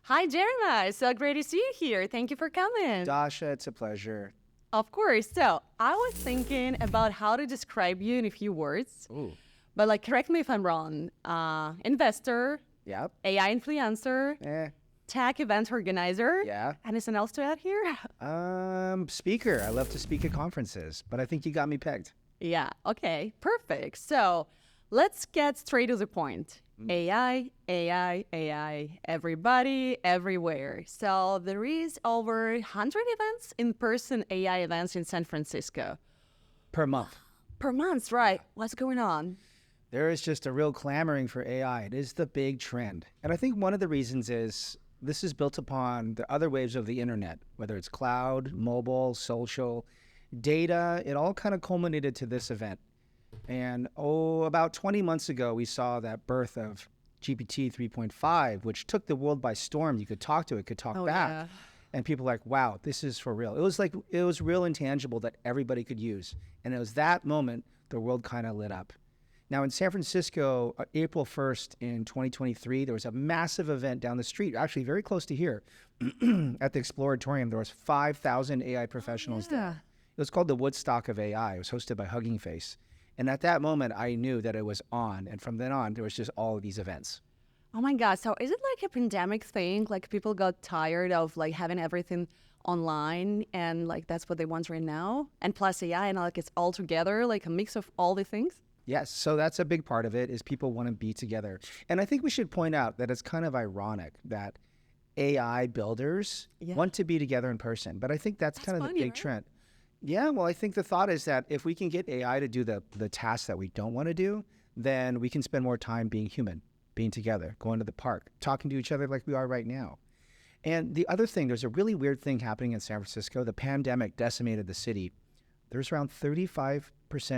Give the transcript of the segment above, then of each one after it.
Hi, Jeremiah. So great to see you here. Thank you for coming. Dasha, it's a pleasure. Of course. So I was thinking about how to describe you in a few words. Ooh. But correct me if I'm wrong. Investor, Yep. AI influencer, tech event organizer. Yeah. Anything else to add here? Speaker. I love to speak at conferences, but I think you got me pegged. Yeah. Okay. Perfect. So let's get straight to the point. AI, AI, AI, everybody, everywhere. So there is over 100 events, in-person AI events in San Francisco. Per month. Per month, right? What's going on? There is just a real clamoring for AI. It is the big trend. And I think one of the reasons is this is built upon the other waves of the internet, whether it's cloud, mobile, social, data. It all kind of culminated to this event. And about 20 months ago, we saw that birth of GPT 3.5, which took the world by storm. You could talk to it, could talk back. Yeah. And people were like, wow, this is for real. It was real intangible that everybody could use. And it was that moment the world kind of lit up. Now in San Francisco, April 1st in 2023, there was a massive event down the street, actually very close to here, at the Exploratorium. There was 5,000 AI professionals there. It was called the Woodstock of AI. It was hosted by Hugging Face. And at that moment, I knew that it was on. And from then on, there was just all of these events. Oh my God. So is it like a pandemic thing? Like people got tired of having everything online and that's what they want right now? And plus AI and it's all together, like a mix of all the things? Yes, so that's a big part of it is people want to be together. And I think we should point out that it's kind of ironic that AI builders want to be together in person. But I think that's kind of funny, the big right? trend. Yeah, well, I think the thought is that if we can get AI to do the tasks that we don't want to do, then we can spend more time being human, being together, going to the park, talking to each other like we are right now. And the other thing, there's a really weird thing happening in San Francisco. The pandemic decimated the city. There's around 35%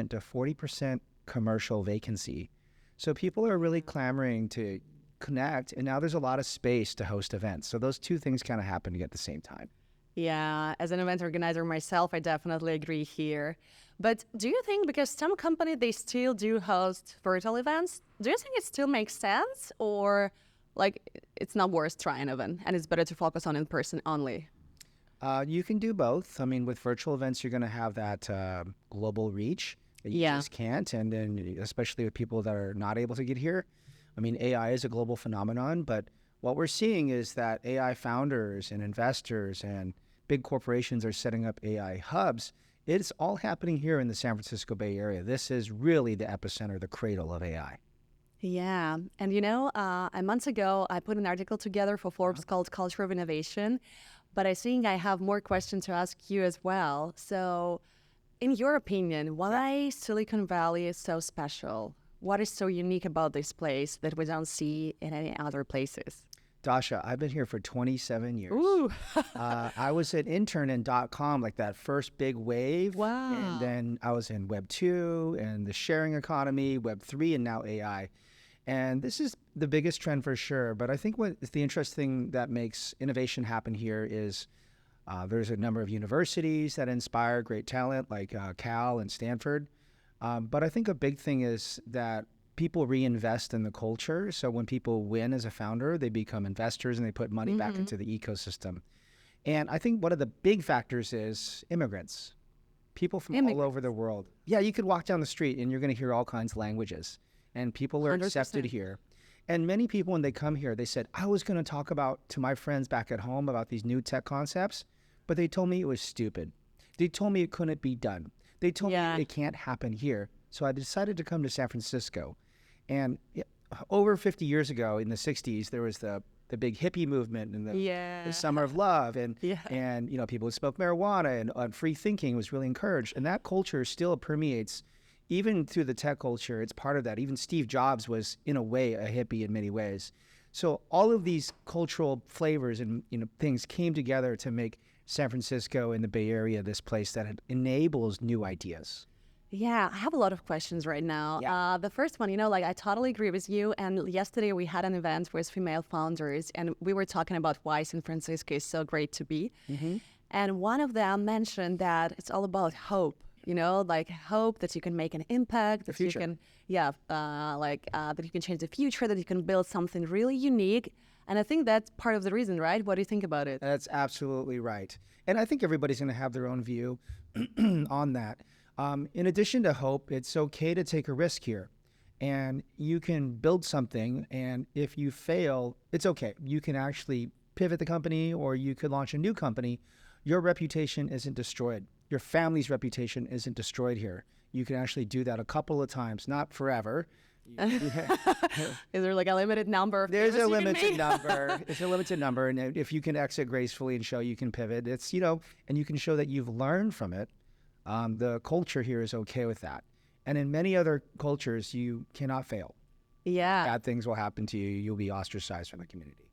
to 40% commercial vacancy. So people are really clamoring to connect, and now there's a lot of space to host events. So those two things kind of happening at the same time. Yeah, as an event organizer myself, I definitely agree here. But do you think, because some companies, they still do host virtual events, do you think it still makes sense? Or it's not worth trying even, and it's better to focus on in-person only? You can do both. I mean, with virtual events, you're going to have that global reach that you just can't. And then especially with people that are not able to get here. I mean, AI is a global phenomenon, but what we're seeing is that AI founders and investors and big corporations are setting up AI hubs. It's all happening here in the San Francisco Bay Area. This is really the epicenter, the cradle of AI. Yeah. And a month ago, I put an article together for Forbes called Culture of Innovation, but I think I have more questions to ask you as well. So in your opinion, why Silicon Valley is so special? What is so unique about this place that we don't see in any other places? Dasha, I've been here for 27 years. Ooh. I was an intern in .com, like that first big wave. Wow. And then I was in Web 2 and the sharing economy, Web 3, and now AI. And this is the biggest trend for sure. But I think what is the interesting that makes innovation happen here is there's a number of universities that inspire great talent like Cal and Stanford. But I think a big thing is that people reinvest in the culture. So when people win as a founder, they become investors and they put money back into the ecosystem. And I think one of the big factors is immigrants, people from all over the world. Yeah, you could walk down the street and you're going to hear all kinds of languages, and people are 100%. accepted here. And many people, when they come here, they said, I was going to talk to my friends back at home about these new tech concepts, but they told me it was stupid. They told me it couldn't be done. They told me it can't happen here. So I decided to come to San Francisco. And over 50 years ago, in the 60s, there was the big hippie movement and the summer of love. And people who smoked marijuana and free thinking was really encouraged. And that culture still permeates even through the tech culture. It's part of that. Even Steve Jobs was, in a way, a hippie in many ways. So all of these cultural flavors and things came together to make San Francisco and the Bay Area this place that enables new ideas. Yeah, I have a lot of questions right now. The first one, I totally agree with you. And yesterday we had an event with female founders, and we were talking about why San Francisco is so great to be. And one of them mentioned that it's all about hope. Hope that you can make an impact, that you can, that you can change the future, that you can build something really unique. And I think that's part of the reason, right? What do you think about it? That's absolutely right. And I think everybody's going to have their own view on that. In addition to hope, it's okay to take a risk here. And you can build something, and if you fail, it's okay. You can actually pivot the company, or you could launch a new company. Your reputation isn't destroyed. Your family's reputation isn't destroyed here. You can actually do that a couple of times, not forever. Is there like a limited number? There's a limited number. It's a limited number. And if you can exit gracefully and show you can pivot, it's, and you can show that you've learned from it, the culture here is okay with that. And in many other cultures, you cannot fail. Yeah. Bad things will happen to you. You'll be ostracized from the community.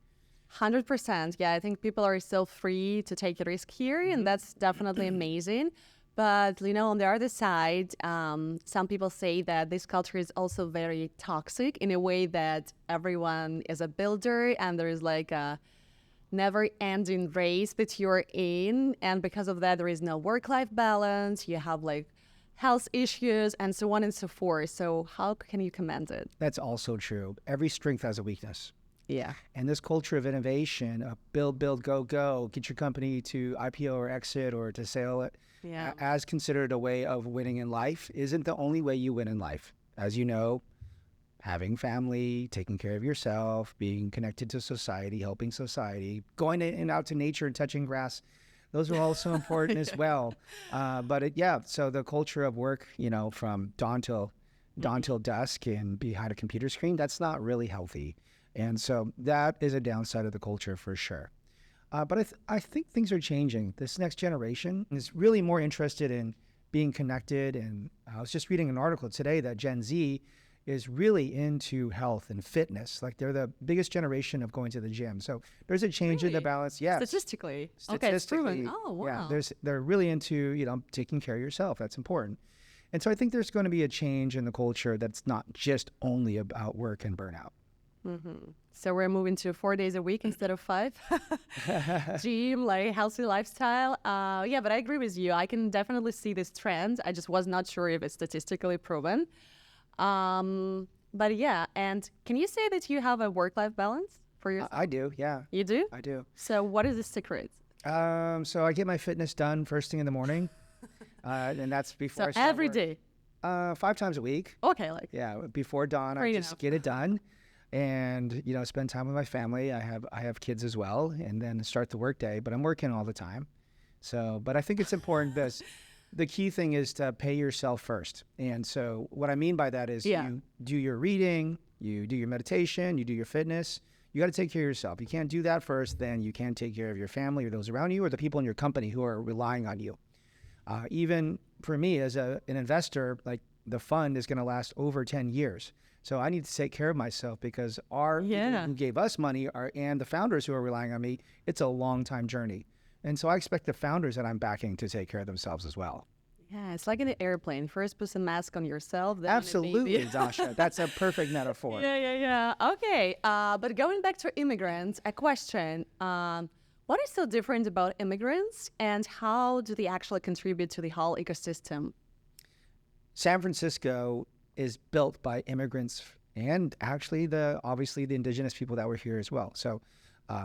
100%. Yeah, I think people are still free to take a risk here, and that's definitely amazing. But, on the other side, some people say that this culture is also very toxic in a way that everyone is a builder and there is like a never-ending race that you're in. And because of that, there is no work-life balance. You have like health issues and so on and so forth. So how can you commend it? That's also true. Every strength has a weakness. Yeah. And this culture of innovation, build, go, get your company to IPO or exit or to sell it, as considered a way of winning in life, isn't the only way you win in life. As you know, having family, taking care of yourself, being connected to society, helping society, going in and out to nature and touching grass, those are also important as well. So the culture of work, from dawn till dusk and behind a computer screen, that's not really healthy. And so that is a downside of the culture for sure. But I think things are changing. This next generation is really more interested in being connected. And I was just reading an article today that Gen Z is really into health and fitness. Like they're the biggest generation of going to the gym. So there's a change in the balance. Yeah. Statistically. Okay, it's proven. Oh, wow. Yeah, they're really into, taking care of yourself. That's important. And so I think there's going to be a change in the culture that's not just only about work and burnout. Mm-hmm. So we're moving to 4 days a week instead of 5. Gym, like healthy lifestyle. But I agree with you. I can definitely see this trend. I just was not sure if it's statistically proven. But yeah, and can you say that you have a work-life balance for yourself? I do, yeah. You do? I do. So what is the secret? So I get my fitness done first thing in the morning, and that's before I start every work. day? 5 times a week. Okay, like. Yeah, before dawn, I just get it done. And spend time with my family. I have kids as well, and then start the workday. But I'm working all the time, but I think it's important. The key thing is to pay yourself first. And so what I mean by that is you do your reading, you do your meditation, you do your fitness. You got to take care of yourself. You can't do that first, then you can't take care of your family or those around you or the people in your company who are relying on you. Even for me as an investor, like the fund is going to last over 10 years. So I need to take care of myself because our people who gave us money and the founders who are relying on me, it's a long time journey. And so I expect the founders that I'm backing to take care of themselves as well. Yeah, it's like in an airplane. First put some mask on yourself. Then absolutely, Dasha. That's a perfect metaphor. Yeah. Okay, but going back to immigrants, a question. What is so different about immigrants and how do they actually contribute to the whole ecosystem? San Francisco is built by immigrants and actually obviously the indigenous people that were here as well. So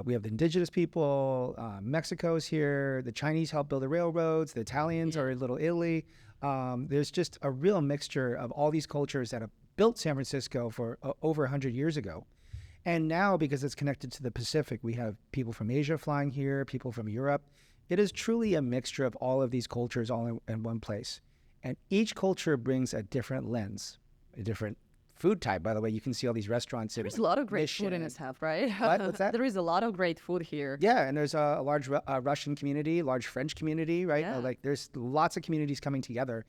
we have the indigenous people, Mexico's here, the Chinese helped build the railroads, the Italians are in Little Italy. There's just a real mixture of all these cultures that have built San Francisco for over 100 years ago. And now, because it's connected to the Pacific, we have people from Asia flying here, people from Europe. It is truly a mixture of all of these cultures all in one place. And each culture brings a different lens, a different food type. By the way, you can see all these restaurants. There's a lot of great food in this half, right? What's that? There is a lot of great food here. Yeah, and there's a large Russian community, large French community, right? Yeah. There's lots of communities coming together.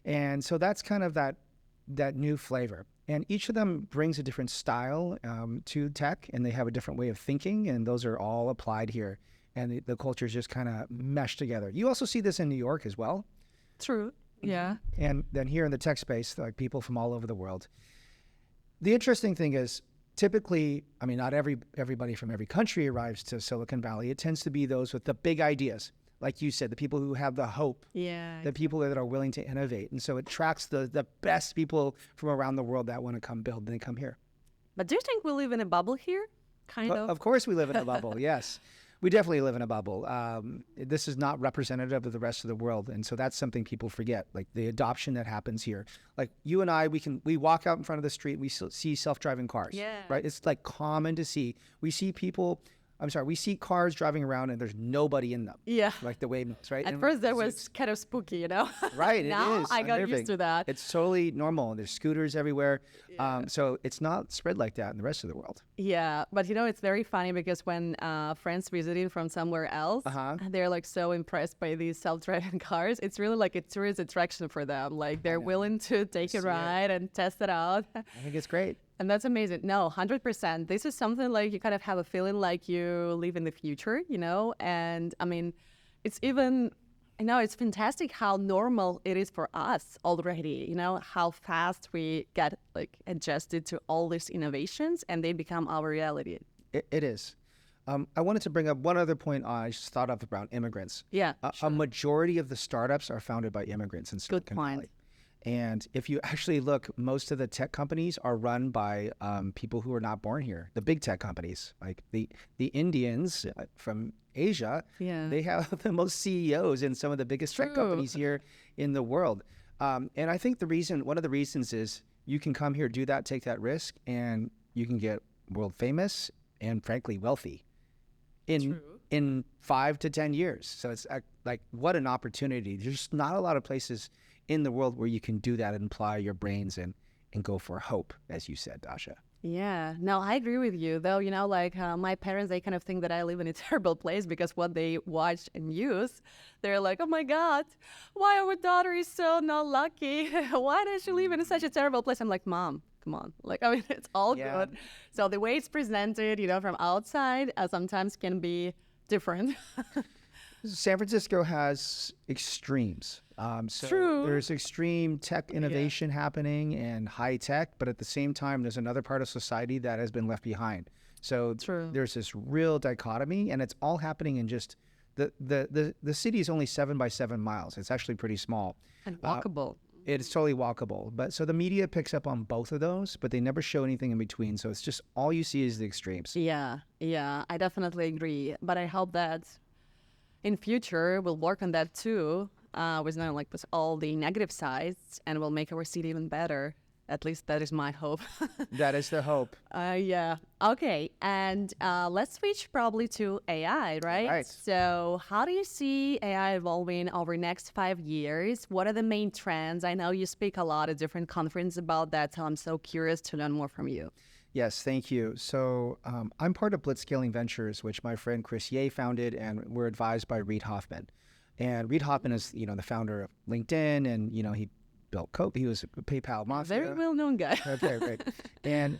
And so that's kind of that new flavor. And each of them brings a different style to tech, and they have a different way of thinking, and those are all applied here. And the cultures just kind of mesh together. You also see this in New York as well. True. Yeah. And then here in the tech space, like people from all over the world. The interesting thing is, typically, I mean, not everybody from every country arrives to Silicon Valley. It tends to be those with the big ideas. Like you said, the people who have the hope, the people that are willing to innovate. And so it attracts the best people from around the world that want to come build, and they come here. But do you think we live in a bubble here? kind of. Of course we live in a bubble, yes. We definitely live in a bubble. This is not representative of the rest of the world. And so that's something people forget, like the adoption that happens here. Like you and I, we walk out in front of the street, we see self-driving cars, right? It's like common to see. We see cars driving around and there's nobody in them. Yeah. Like the way it moves, right? At first that was kind of spooky, you know? Right, now it is. I got used to that. It's totally normal. There's scooters everywhere. So it's not spread like that in the rest of the world. Yeah, but you know, it's very funny because when friends visited from somewhere else, they're like so impressed by these self-driving cars. It's really like a tourist attraction for them. Like they're willing to take a ride and test it out. I think it's great. And that's amazing. No, 100%. This is something like you kind of have a feeling like you live in the future, you know? And I mean, it's even, you know, it's fantastic how normal it is for us already, you know, how fast we get like adjusted to all these innovations and they become our reality. It is. I wanted to bring up one other point I just thought of around immigrants. Yeah. A majority of the startups are founded by immigrants in Silicon Valley. And if you actually look, most of the tech companies are run by people who are not born here. The big tech companies, like the Indians from Asia, they have the most CEOs in some of the biggest tech companies here in the world. And I think one of the reasons is you can come here, do that, take that risk, and you can get world famous and frankly wealthy in 5 to 10 years. So it's like, what an opportunity. There's not a lot of places in the world where you can do that and apply your brains and go for hope, as you said, Dasha. Yeah, no, I agree with you though. You know, like my parents, they kind of think that I live in a terrible place because what they watch and use, they're like, oh my God, why our daughter is so not lucky? Why does she live in such a terrible place? I'm like, Mom, come on. Like, I mean, it's all good. So the way it's presented, you know, from outside sometimes can be different. San Francisco has extremes. So there's extreme tech innovation happening and high tech, but at the same time, there's another part of society that has been left behind. So there's this real dichotomy, and it's all happening in just the city is only 7 by 7 miles. It's actually pretty small. And walkable. It's totally walkable. But so the media picks up on both of those, but they never show anything in between. So it's just all you see is the extremes. Yeah, I definitely agree. But I hope that in future we'll work on that too. With not like with all the negative sides, and we'll make our city even better. At least that is my hope. That is the hope. Yeah. Okay. And let's switch probably to AI, right? Right. So how do you see AI evolving over the next 5 years? What are the main trends? I know you speak a lot at different conferences about that, so I'm so curious to learn more from you. Yes, thank you. So I'm part of Blitzscaling Ventures, which my friend Chris Ye founded, and we're advised by Reid Hoffman. And Reid Hoffman is, you know, the founder of LinkedIn, and, you know, he built Coke. He was a PayPal mafia. Very well-known guy. Okay, great. And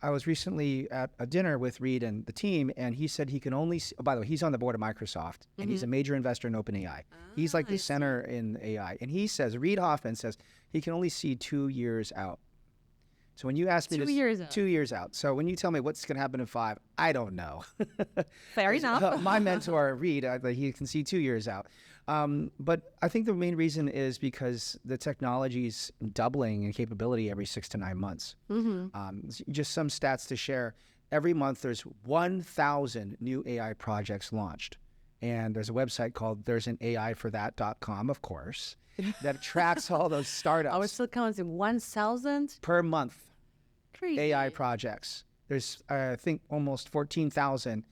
I was recently at a dinner with Reid and the team, and he said he can only see, oh, by the way, he's on the board of Microsoft, and he's a major investor in OpenAI. He's like the center in AI. And he says, Reid Hoffman says, he can only see 2 years out. So when you ask me 2 years out. 2 years out. So when you tell me what's going to happen in 5, I don't know. Fair enough. My mentor, Reid, he can see 2 years out. But I think the main reason is because the technology is doubling in capability every 6 to 9 months. Just some stats to share. Every month there's 1,000 new AI projects launched. And there's a website called there'sanaIforthat.com, of course, that tracks all those startups. I was still counting 1,000 per month. Crazy. AI projects. There's, I think, almost 14,000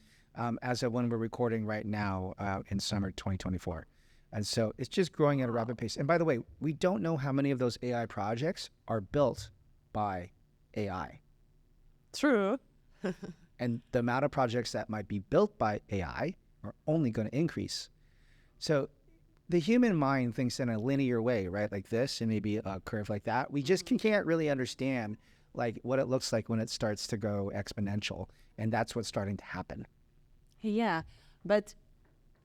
as of when we're recording right now in summer 2024. And so it's just growing at a rapid pace. And by the way, we don't know how many of those AI projects are built by AI. True. And the amount of projects that might be built by AI are only going to increase. So the human mind thinks in a linear way, right? Like this, and maybe a curve like that. We just can't really understand like what it looks like when it starts to go exponential. And that's what's starting to happen. Yeah, but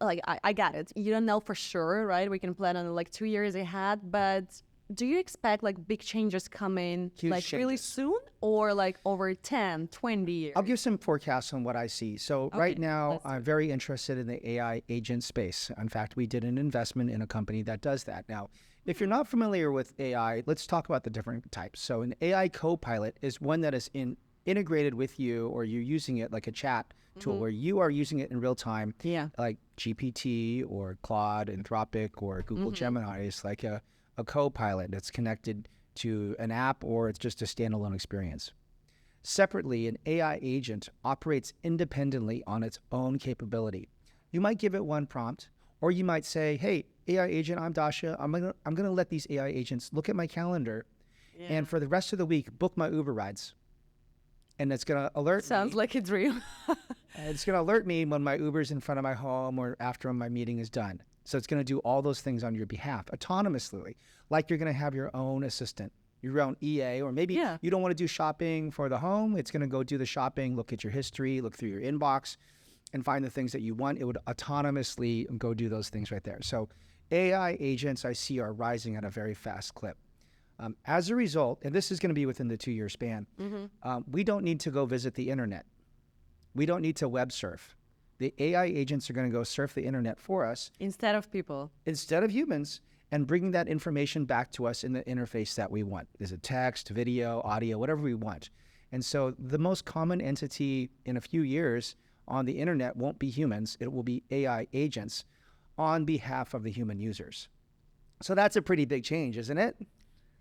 like I got it. You don't know for sure, right? We can plan on like 2 years ahead, but do you expect like big changes coming Huge like changes. really soon, or like over 10, 20 years? I'll give some forecasts on what I see. So right now, I'm very interested in the AI agent space. In fact, we did an investment in a company that does that. Now, if you're not familiar with AI, let's talk about the different types. So an AI co-pilot is one that is integrated with you, or you're using it like a chat tool where you are using it in real time, like GPT or Claude, Anthropic, or Google Gemini is like a co-pilot that's connected to an app, or it's just a standalone experience. Separately, an AI agent operates independently on its own capability. You might give it one prompt, or you might say, hey, AI agent, I'm Dasha. I'm gonna let these AI agents look at my calendar and for the rest of the week, book my Uber rides. And it's gonna alert Sounds like a dream. It's gonna alert me when my Uber's in front of my home or after my meeting is done. So it's gonna do all those things on your behalf autonomously, like you're gonna have your own assistant, your own EA, or maybe you don't want to do shopping for the home. It's going to go do the shopping, look at your history, look through your inbox, and find the things that you want. It would autonomously go do those things right there. So AI agents I see are rising at a very fast clip. As a result, and this is going to be within the 2-year span, we don't need to go visit the internet. We don't need to web surf. The AI agents are going to go surf the internet for us. Instead of people. Instead of humans. And bringing that information back to us in the interface that we want. Is it text, video, audio, whatever we want. And so the most common entity in a few years on the internet won't be humans. It will be AI agents on behalf of the human users. So that's a pretty big change, isn't it?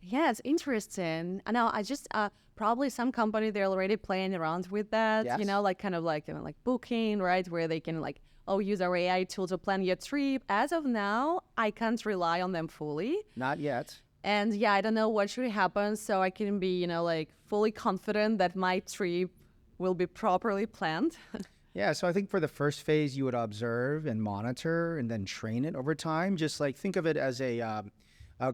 Yeah, it's interesting. I know. I just probably some company they're already playing around with that. Yes. You know, like kind of like booking, right, where they can like use our AI tool to plan your trip. As of now, I can't rely on them fully. Not yet. And yeah, I don't know what should happen, so I can be like fully confident that my trip will be properly planned. Yeah, so I think for the first phase, you would observe and monitor and then train it over time. Just like think of it as a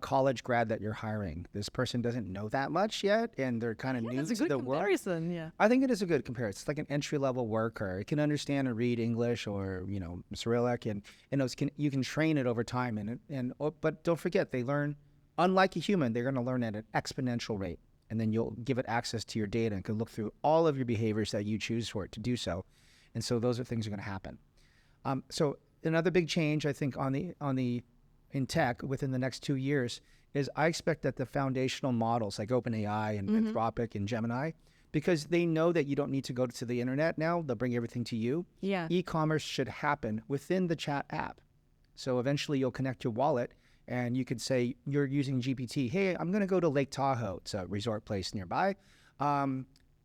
college grad that you're hiring. This person doesn't know that much yet, and they're kind of new to the world. Comparison, yeah. I think it is a good comparison. It's like an entry-level worker. It can understand and read English or Cyrillic, and you can train it over time. But don't forget, they learn. Unlike a human, they're going to learn at an exponential rate, and then you'll give it access to your data and can look through all of your behaviors that you choose for it to do so. And so those are things that are going to happen. So another big change, I think, in tech within the next 2 years is I expect that the foundational models like OpenAI and Anthropic and Gemini, because they know that you don't need to go to the internet now, they'll bring everything to you. Yeah. E-commerce should happen within the chat app. So eventually you'll connect your wallet and you could say you're using GPT. Hey, I'm going to go to Lake Tahoe. It's a resort place nearby.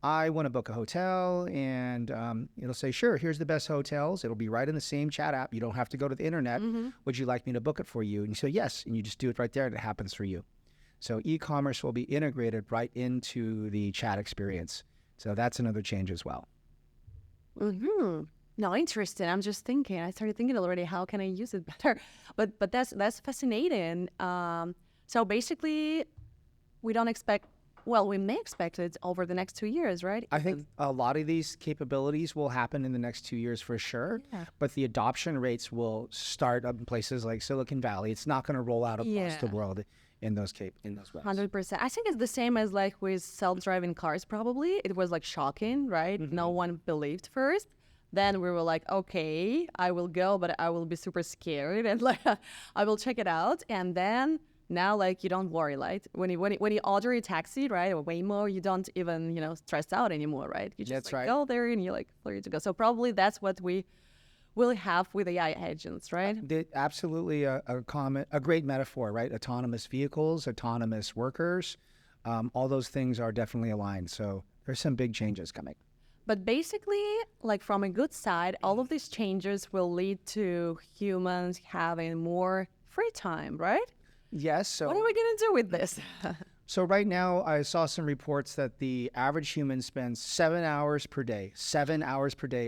I want to book a hotel, and it'll say, sure, here's the best hotels. It'll be right in the same chat app. You don't have to go to the internet. Would you like me to book it for you? And you say, yes, and you just do it right there, and it happens for you. So e-commerce will be integrated right into the chat experience. So that's another change as well. No, interesting. I'm just thinking. I started thinking already, how can I use it better? But that's fascinating. So basically, we don't expect... Well, we may expect it over the next 2 years, right? I think a lot of these capabilities will happen in the next 2 years for sure, but the adoption rates will start up in places like Silicon Valley. It's not going to roll out across the world in those ways. 100%. I think it's the same as like with self-driving cars, probably. It was like shocking, right? No one believed first. Then we were like, okay, I will go, but I will be super scared and like I will check it out. And then... Now, like, you don't worry, right? When you order a taxi, right, or Waymo, you don't even, stress out anymore, right? You just go there and you're like ready to go. So probably that's what we will have with AI agents, right? Absolutely a great metaphor, right? Autonomous vehicles, autonomous workers, all those things are definitely aligned. So there's some big changes coming. But basically, like from a good side, all of these changes will lead to humans having more free time, right? Yes. So what are we going to do with this? So right now, I saw some reports that the average human spends 7 hours per day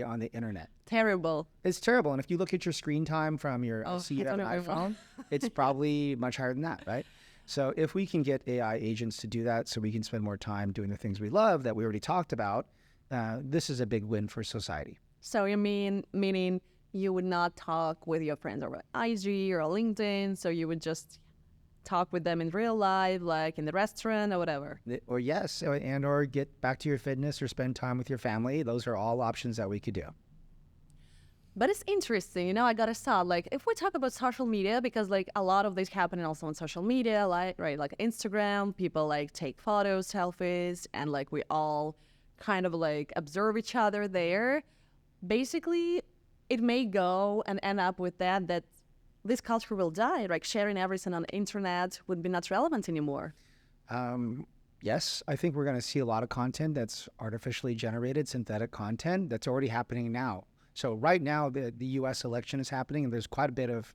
on the internet. Terrible. It's terrible. And if you look at your screen time from your iPhone, it's probably much higher than that, right? So if we can get AI agents to do that so we can spend more time doing the things we love that we already talked about, this is a big win for society. So you meaning you would not talk with your friends over IG or LinkedIn, so you would just talk with them in real life, like in the restaurant or whatever. Or yes, or get back to your fitness or spend time with your family. Those are all options that we could do. But it's interesting, I gotta start, like, if we talk about social media, because like a lot of this happening also on social media, like, right, like Instagram, people like take photos, selfies, and like we all kind of like observe each other there, basically it may go and end up with that this culture will die. Like sharing everything on the internet would be not relevant anymore. Yes, I think we're going to see a lot of content that's artificially generated, synthetic content that's already happening now. So right now, the U.S. election is happening, and there's quite a bit of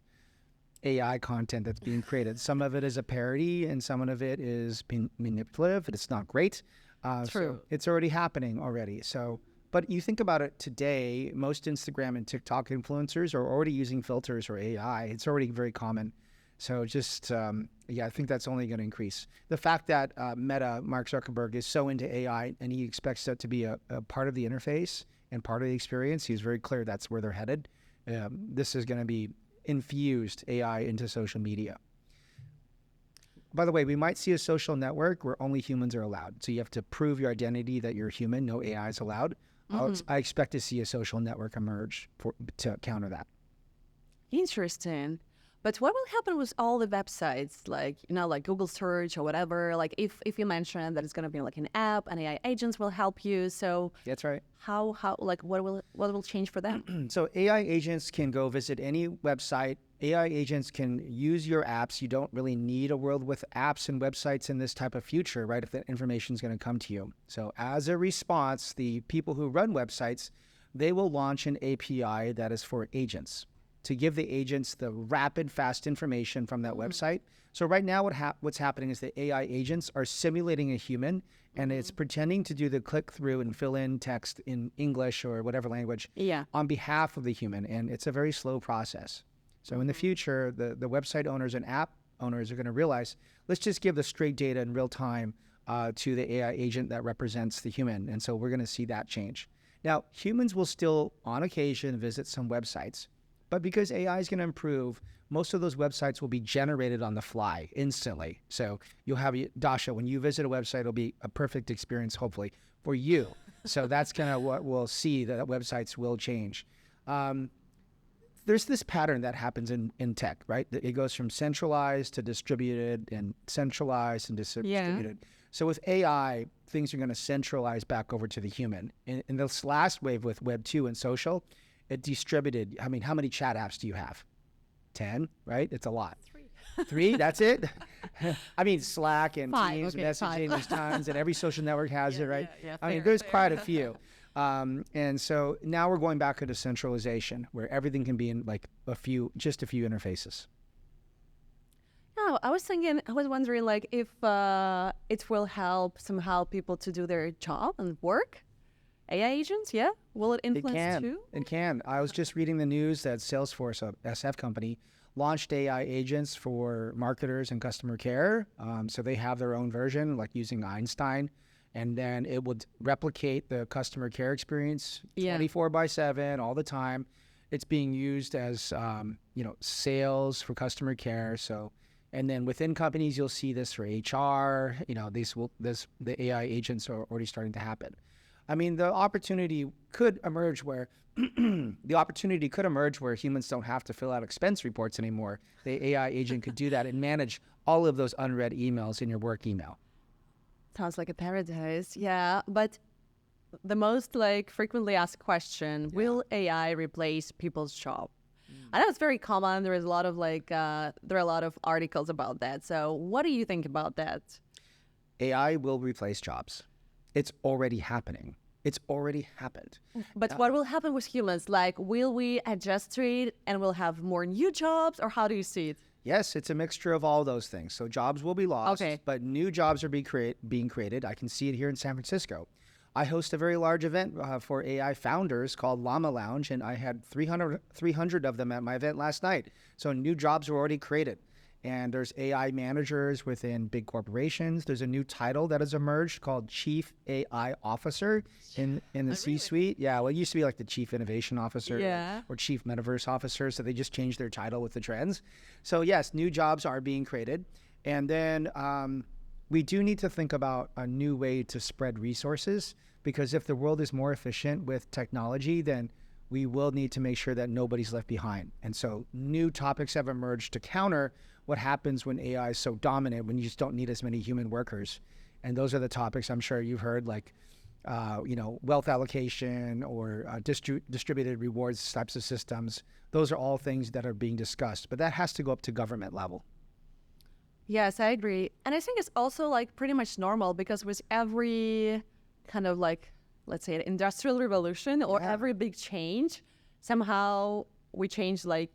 AI content that's being created. Some of it is a parody, and some of it is being manipulative. It's not great. True. So it's already happening already. So, but you think about it today, most Instagram and TikTok influencers are already using filters or AI. It's already very common. So just, I think that's only going to increase. The fact that Meta, Mark Zuckerberg, is so into AI and he expects that to be a part of the interface and part of the experience, he's very clear that's where they're headed. This is going to be infused AI into social media. By the way, we might see a social network where only humans are allowed. So you have to prove your identity that you're human. No AI is allowed. I expect to see a social network emerge to counter that. Interesting. But what will happen with all the websites, like, like Google search or whatever? Like if you mentioned that it's going to be like an app and AI agents will help you. So that's right. How like what will change for them? So AI agents can go visit any website. AI agents can use your apps. You don't really need a world with apps and websites in this type of future, right? If that information is going to come to you. So as a response, the people who run websites, they will launch an API that is for agents, to give the agents the rapid, fast information from that website. So right now what's happening is the AI agents are simulating a human, and it's pretending to do the click-through and fill in text in English or whatever language on behalf of the human, and it's a very slow process. So in the future, the website owners and app owners are going to realize, let's just give the straight data in real time to the AI agent that represents the human, and so we're going to see that change. Now, humans will still, on occasion, visit some websites, but because AI is going to improve, most of those websites will be generated on the fly instantly. So you'll have, Dasha, when you visit a website, it'll be a perfect experience, hopefully, for you. So that's kind of what we'll see, that websites will change. There's this pattern that happens in tech, right? It goes from centralized to distributed and centralized and distributed. So with AI, things are going to centralize back over to the human. In this last wave with Web 2 and social, it distributed. I mean, how many chat apps do you have? 10, right? It's a lot. 3, that's it? I mean, Slack and 5, Teams, okay, messaging, there's tons, and every social network has it, right? I mean, fair, there's fair. quite a few. And so now we're going back into centralization, where everything can be in like just a few interfaces. No, I was wondering like if it will help somehow people to do their job and work. AI agents, will it influence too? It can. I was just reading the news that Salesforce, a SF company, launched AI agents for marketers and customer care. So they have their own version, like using Einstein, and then it would replicate the customer care experience 24/7 all the time. It's being used as sales for customer care. So, and then within companies, you'll see this for HR. The AI agents are already starting to happen. I mean, the opportunity could emerge where humans don't have to fill out expense reports anymore. The AI agent could do that and manage all of those unread emails in your work email. Sounds like a paradise. Yeah, but the most like frequently asked question, will AI replace people's job? I know it's very common. There are a lot of articles about that. So what do you think about that? AI will replace jobs. It's already happening. It's already happened. But what will happen with humans? Like, will we adjust to it and we'll have more new jobs, or how do you see it? Yes, it's a mixture of all those things. So jobs will be lost, but new jobs are being created. I can see it here in San Francisco. I host a very large event for AI founders called Llama Lounge, and I had 300 of them at my event last night. So new jobs were already created. And there's AI managers within big corporations. There's a new title that has emerged called Chief AI Officer in the C-suite. Yeah, well, it used to be like the Chief Innovation Officer or Chief Metaverse Officer. So they just changed their title with the trends. So yes, new jobs are being created. And then we do need to think about a new way to spread resources, because if the world is more efficient with technology, then we will need to make sure that nobody's left behind. And so new topics have emerged to counter what happens when AI is so dominant, when you just don't need as many human workers. And those are the topics I'm sure you've heard, like wealth allocation or distributed rewards types of systems. Those are all things that are being discussed, but that has to go up to government level. Yes, I agree. And I think it's also like pretty much normal because with every kind of like, let's say, an industrial revolution or every big change, somehow we change like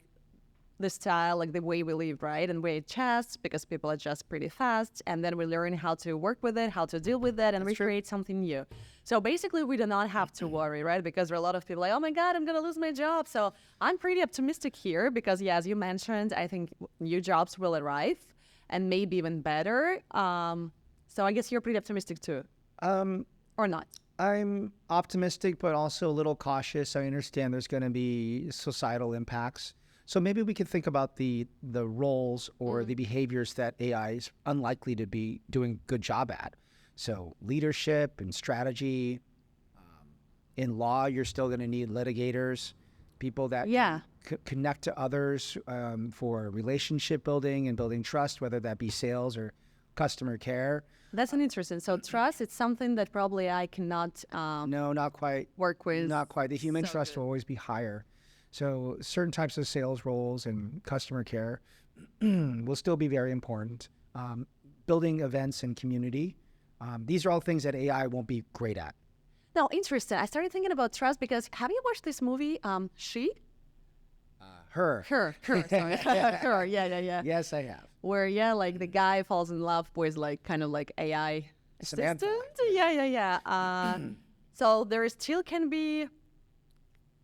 the style, like the way we live, right? And we adjust because people adjust pretty fast. And then we learn how to work with it, how to deal with it, and we create something new. So basically, we do not have to worry, right? Because there are a lot of people like, oh my God, I'm going to lose my job. So I'm pretty optimistic here because, yeah, as you mentioned, I think new jobs will arrive and maybe even better. So I guess you're pretty optimistic too. Or not? I'm optimistic, but also a little cautious. I understand there's going to be societal impacts. So maybe we could think about the roles or the behaviors that AI is unlikely to be doing a good job at. So leadership and strategy. In law, you're still going to need litigators, people that connect to others for relationship building and building trust, whether that be sales or customer care. That's an interesting. So trust, it's something that probably I cannot no, not quite work with. Not quite. The human trust will always be higher. So certain types of sales roles and customer care will still be very important. Building events and community. These are all things that AI won't be great at. No, interesting. I started thinking about trust because have you watched this movie, She? Her. Sorry. Her, yeah. Yes, I have. Where, like the guy falls in love with like kind of like AI Samantha. assistant. Yeah. So there still can be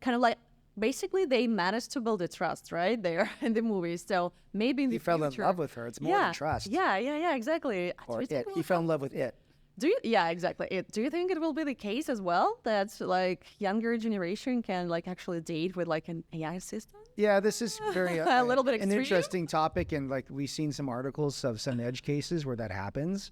kind of like, basically they managed to build a trust, right? There in the movie. So maybe in the future. He fell in love with her. It's more than trust. Yeah, exactly. Or it. He fell in love with it. Yeah, exactly. Do you think it will be the case as well that like younger generation can like actually date with like an AI assistant? Yeah, this is very a little bit extreme. An interesting topic, and like we've seen some articles of some edge cases where that happens.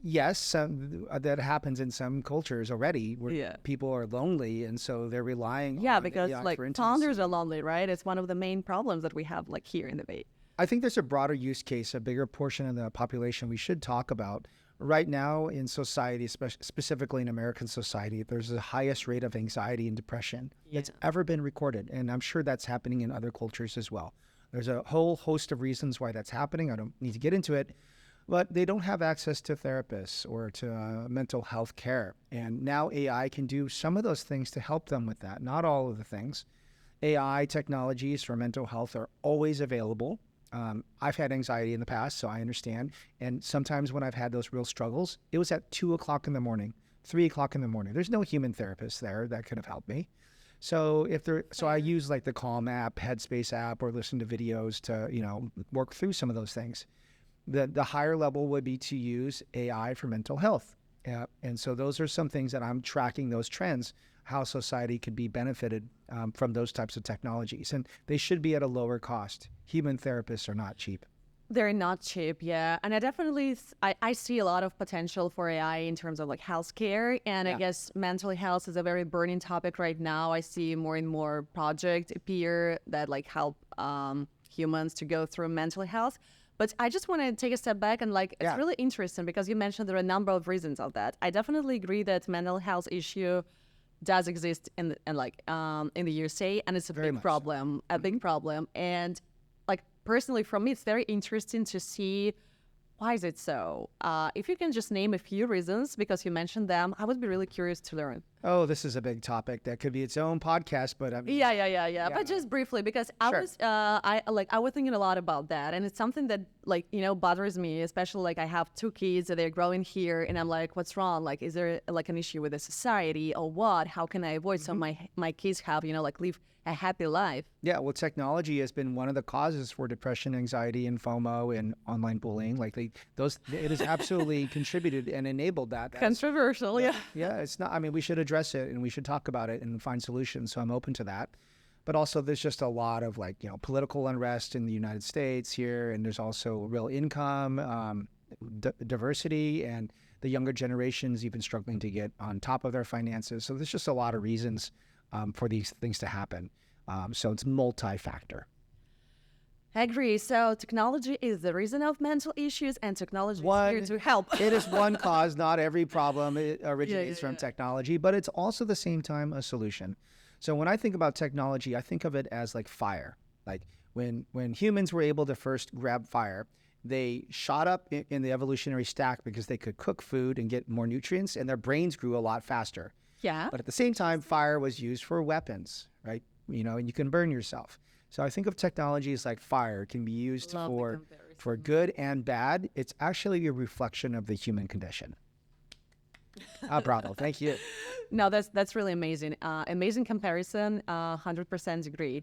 Yes, that happens in some cultures already where people are lonely, and so they're relying on because AI like for intimacy. founders are lonely, right? It's one of the main problems that we have like here in the Bay. I think there's a broader use case, a bigger portion of the population we should talk about. Right now in society, specifically in American society, there's the highest rate of anxiety and depression that's ever been recorded. And I'm sure that's happening in other cultures as well. There's a whole host of reasons why that's happening. I don't need to get into it, but they don't have access to therapists or to mental health care. And now AI can do some of those things to help them with that. Not all of the things. AI technologies for mental health are always available. I've had anxiety in the past, so I understand. And sometimes when I've had those real struggles, it was at 2 o'clock in the morning, 3 o'clock in the morning. There's no human therapist there that could have helped me. So I use like the Calm app, Headspace app, or listen to videos to, work through some of those things. The higher level would be to use AI for mental health. And so those are some things that I'm tracking, those trends, how society could be benefited from those types of technologies. And they should be at a lower cost. Human therapists are not cheap. They're not cheap, yeah. And I definitely, I see a lot of potential for AI in terms of like healthcare. And I guess mental health is a very burning topic right now. I see more and more projects appear that like help humans to go through mental health. But I just want to take a step back and it's really interesting because you mentioned there are a number of reasons of that. I definitely agree that mental health issue does exist in the USA, and it's a big problem, big problem. And like personally, for me, it's very interesting to see why is it so. If you can just name a few reasons, because you mentioned them, I would be really curious to learn. Oh, this is a big topic that could be its own podcast, but I mean, yeah. But just briefly, because I was thinking a lot about that, and it's something that bothers me, especially like I have 2 kids and they're growing here, and I'm like, what's wrong? Like, is there like an issue with the society or what? How can I avoid so my kids have live a happy life? Yeah, well, technology has been one of the causes for depression, anxiety, and FOMO and online bullying. It has absolutely contributed and enabled that. Controversial, yeah. Yeah, it's not. I mean, we should address it and we should talk about it and find solutions. So I'm open to that. But also, there's just a lot of political unrest in the United States here, and there's also real income diversity, and the younger generations even struggling to get on top of their finances. So there's just a lot of reasons for these things to happen. So it's multi-factor. I agree. So technology is the reason of mental issues, and technology is here to help. It is one cause. Not every problem originates from yeah. technology, but it's also at the same time a solution. So when I think about technology, I think of it as like fire. Like when humans were able to first grab fire, they shot up in the evolutionary stack because they could cook food and get more nutrients, and their brains grew a lot faster. Yeah. But at the same time, fire was used for weapons, right? You know, and you can burn yourself. So I think of technology as like fire. It can be used for good and bad. It's actually a reflection of the human condition. Bravo. Thank you. No, that's really amazing. Amazing comparison. 100% agree.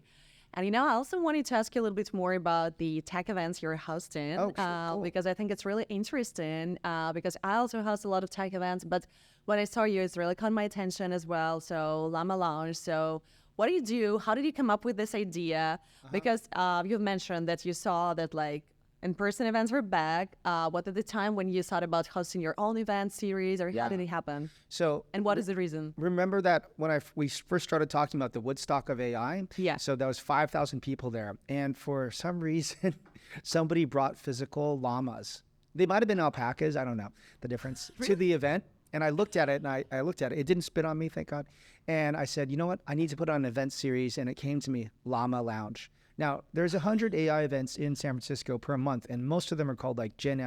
And, you know, I also wanted to ask you a little bit more about the tech events you're hosting. Oh, sure, cool. Because I think it's really interesting because I also host a lot of tech events. But when I saw you, it's really caught my attention as well. So Llama Lounge. So what do you do? How did you come up with this idea? Because you've mentioned that you saw that like in-person events were back. What at the time when you thought about hosting your own event series, or how did it happen? So, and what is the reason? Remember that when we first started talking about the Woodstock of AI? Yeah. So there was 5,000 people there. And for some reason, somebody brought physical llamas. They might have been alpacas. I don't know the difference to the event. And I looked at it and I looked at it. It didn't spit on me, thank God. And I said, you know what? I need to put on an event series. And it came to me, Llama Lounge. Now, there's 100 AI events in San Francisco per month, and most of them are called like Gen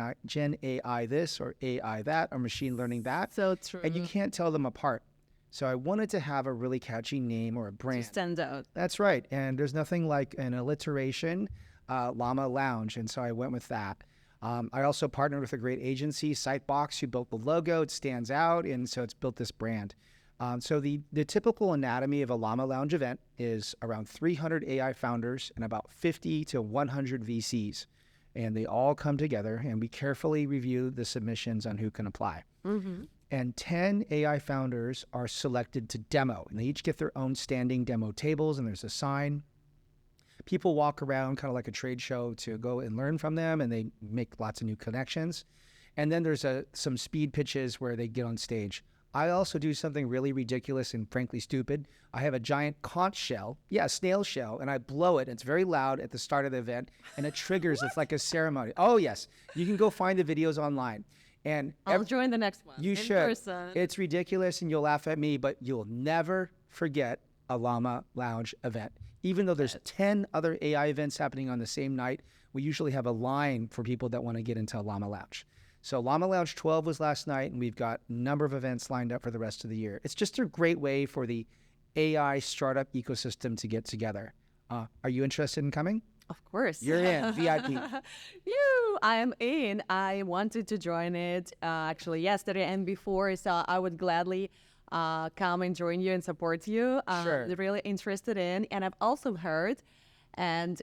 AI this or AI that or machine learning that. So true. And you can't tell them apart. So I wanted to have a really catchy name or a brand. To stand out. That's right. And there's nothing like an alliteration, Llama Lounge. And so I went with that. I also partnered with a great agency, Sitebox, who built the logo. It stands out, and so it's built this brand. So the typical anatomy of a Llama Lounge event is around 300 AI founders and about 50 to 100 VCs. And they all come together, and we carefully review the submissions on who can apply. Mm-hmm. And 10 AI founders are selected to demo, and they each get their own standing demo tables, and there's a sign. People walk around kind of like a trade show to go and learn from them, and they make lots of new connections. And then there's some speed pitches where they get on stage. I also do something really ridiculous and frankly stupid. I have a giant conch shell, snail shell, and I blow it. It's very loud at the start of the event, and it triggers. It's like a ceremony. Oh, yes. You can go find the videos online. And I'll join the next one. You should. Person. It's ridiculous, and you'll laugh at me, but you'll never forget a Llama Lounge event. Even though there's 10 other AI events happening on the same night, we usually have a line for people that want to get into Llama Lounge. So Llama Lounge 12 was last night, and we've got a number of events lined up for the rest of the year. It's just a great way for the AI startup ecosystem to get together. Are you interested in coming? Of course. You're in, VIP. I am in. I wanted to join it actually yesterday and before, so I would gladly come and join you and support you. Sure. Really interested in. And I've also heard, and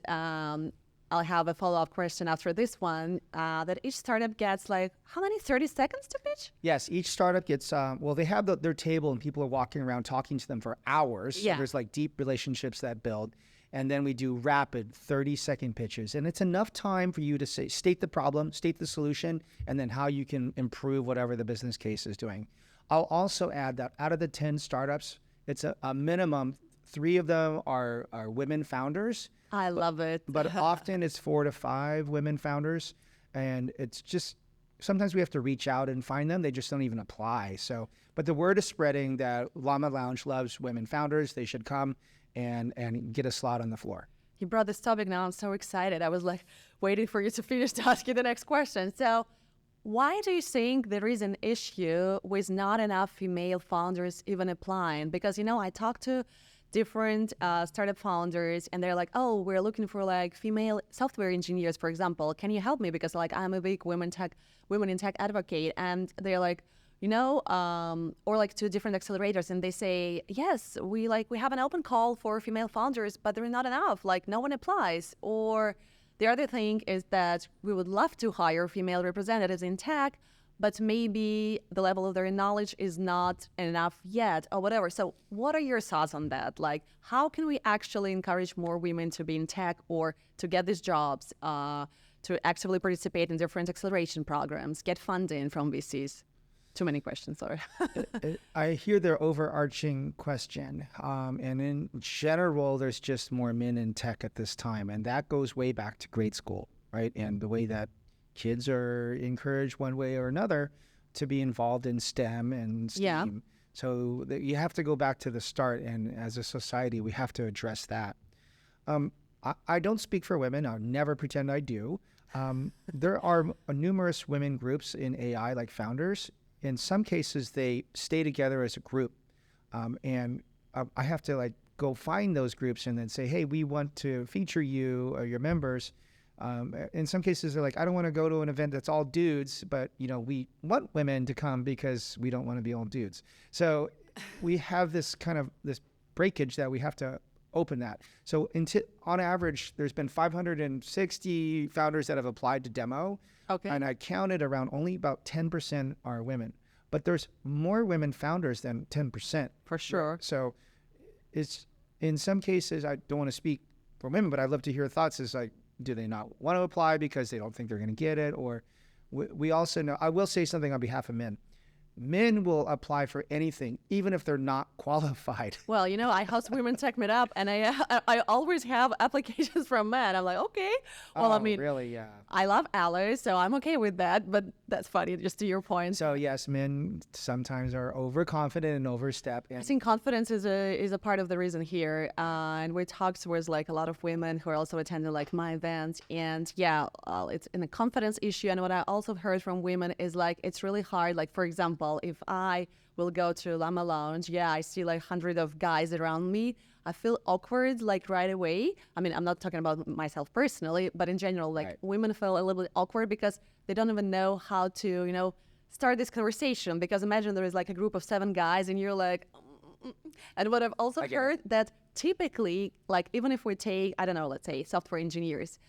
I'll have a follow-up question after this one, that each startup gets like, how many, 30 seconds to pitch? Yes, each startup gets, they have their table and people are walking around talking to them for hours. Yeah. So there's like deep relationships that build. And then we do rapid 30-second pitches. And it's enough time for you to state the problem, state the solution, and then how you can improve whatever the business case is doing. I'll also add that out of the 10 startups, it's a minimum, 3 of them are women founders. I love it. But often it's 4 to 5 women founders. And it's just, sometimes we have to reach out and find them. They just don't even apply. So, but the word is spreading that Llama Lounge loves women founders. They should come and get a slot on the floor. You brought this topic now. I'm so excited. I was like waiting for you to finish to ask you the next question. So why do you think there is an issue with not enough female founders even applying? Because, you know, I talked to different startup founders and they're like, oh, we're looking for like female software engineers, for example. Can you help me? Because like I'm a big women in tech advocate. And they're like, you know, or like to different accelerators, and they say, yes, we have an open call for female founders, but there are not enough, like no one applies. Or the other thing is that we would love to hire female representatives in tech, but maybe the level of their knowledge is not enough yet or whatever. So what are your thoughts on that? Like, how can we actually encourage more women to be in tech or to get these jobs, to actively participate in different acceleration programs, get funding from VCs? Too many questions, sorry. I hear their overarching question. And in general, there's just more men in tech at this time. And that goes way back to grade school, right? And the way that kids are encouraged one way or another to be involved in STEM and STEAM. Yeah. So you have to go back to the start. And as a society, we have to address that. I don't speak for women. I'll never pretend I do. There are numerous women groups in AI, like founders. In some cases, they stay together as a group. I have to like go find those groups and then say, hey, we want to feature you or your members. In some cases, they're like, I don't want to go to an event that's all dudes, but we want women to come because we don't want to be all dudes. So we have this breakage that we have to open that. So on average, there's been 560 founders that have applied to demo. Okay. And I counted around only about 10% are women. But there's more women founders than 10%. For sure. So it's in some cases, I don't want to speak for women, but I'd love to hear thoughts. Is like, do they not want to apply because they don't think they're going to get it? Or we also know, I will say something on behalf of men. Men will apply for anything, even if they're not qualified. Well, I host Women Tech Meetup, and I always have applications from men. I'm like, okay. Well, I mean, really, yeah. I love allies, so I'm okay with that. But that's funny, just to your point. So yes, men sometimes are overconfident and overstep. I think confidence is a part of the reason here. And we talked with like a lot of women who are also attending like my events, and it's in a confidence issue. And what I also heard from women is like it's really hard. Like for example, if I will go to Llama Lounge, I see like 100 of guys around me. I feel awkward like right away. I mean, I'm not talking about myself personally, but in general, like Right. women feel a little bit awkward because they don't even know how to, start this conversation. Because imagine there is like a group of 7 guys and you're like, and what I've also heard that typically, like even if we take, I don't know, let's say software engineers,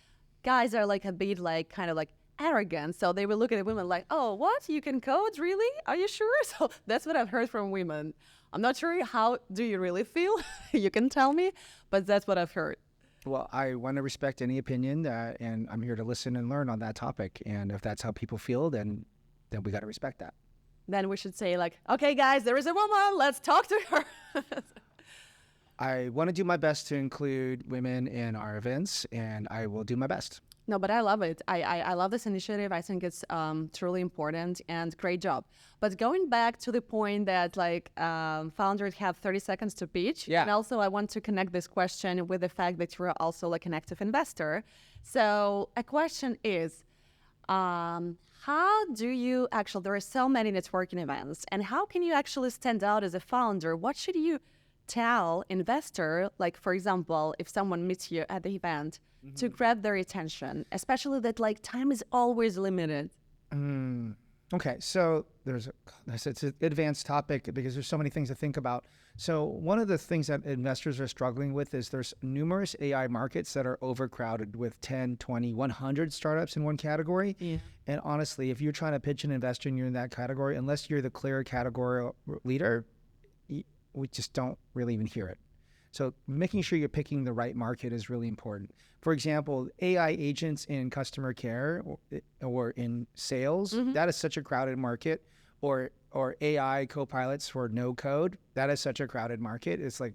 guys are like a bit like kind of like arrogant. So they will look at a woman like, oh, what? You can code? Really? Are you sure? So that's what I've heard from women. I'm not sure how do you really feel? You can tell me, but that's what I've heard. Well, I want to respect any opinion, and I'm here to listen and learn on that topic. And if that's how people feel, then we got to respect that. Then we should say like, okay, guys, there is a woman. Let's talk to her. I want to do my best to include women in our events, and I will do my best. No, but I love it. I love this initiative. I think it's truly important and great job. But going back to the point that like founders have 30 seconds to pitch. Yeah. And also I want to connect this question with the fact that you're also like an active investor. So a question is, how do you actually, there are so many networking events, and how can you actually stand out as a founder? What should you tell investor, like for example, if someone meets you at the event, to grab their attention, especially that like time is always limited? Okay, so it's an advanced topic because there's so many things to think about. So one of the things that investors are struggling with is there's numerous AI markets that are overcrowded with 10, 20, 100 startups in one category. Yeah. And honestly, if you're trying to pitch an investor and you're in that category, unless you're the clear category leader, we just don't really even hear it. So making sure you're picking the right market is really important. For example, AI agents in customer care or in sales, that is such a crowded market. Or AI co-pilots for no code, that is such a crowded market. It's like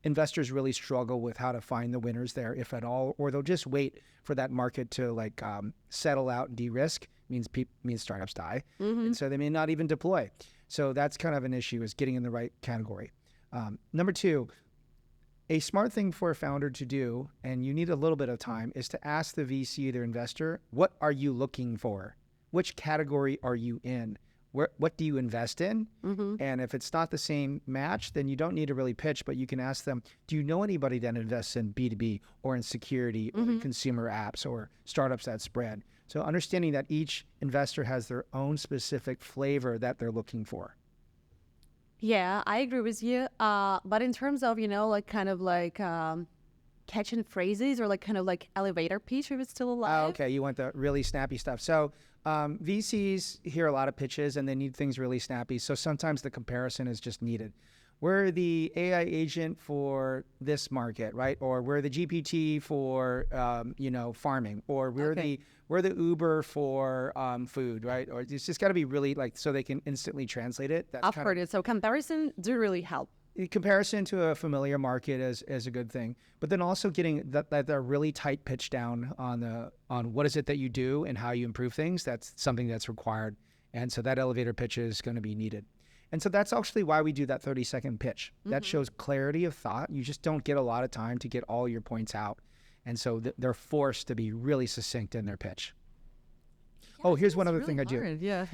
investors really struggle with how to find the winners there, if at all, or they'll just wait for that market to like settle out and de-risk. Means startups die, and so they may not even deploy. So that's kind of an issue, is getting in the right category. Number 2, a smart thing for a founder to do, and you need a little bit of time, is to ask the VC, their investor, what are you looking for? Which category are you in? What do you invest in? And if it's not the same match, then you don't need to really pitch, but you can ask them, do you know anybody that invests in B2B or in security or in consumer apps or startups that spread? So understanding that each investor has their own specific flavor that they're looking for. Yeah, I agree with you. But in terms of, like kind of like catching phrases or like kind of like elevator pitch, if it's still alive. Oh, okay. You want the really snappy stuff. So VCs hear a lot of pitches and they need things really snappy. So sometimes the comparison is just needed. we're the AI agent for this market, right? Or we're the GPT for, farming, or we're the Uber for food, right? Or it's just got to be really like, so they can instantly translate it. That's I've heard it. So comparison do really help. Comparison to a familiar market is a good thing, but then also getting that really tight pitch down on what is it that you do and how you improve things. That's something that's required, and so that elevator pitch is going to be needed. And so that's actually why we do that 30-second pitch. That shows clarity of thought. You just don't get a lot of time to get all your points out, and so they're forced to be really succinct in their pitch. Yeah, here's one other really thing I do. Yeah.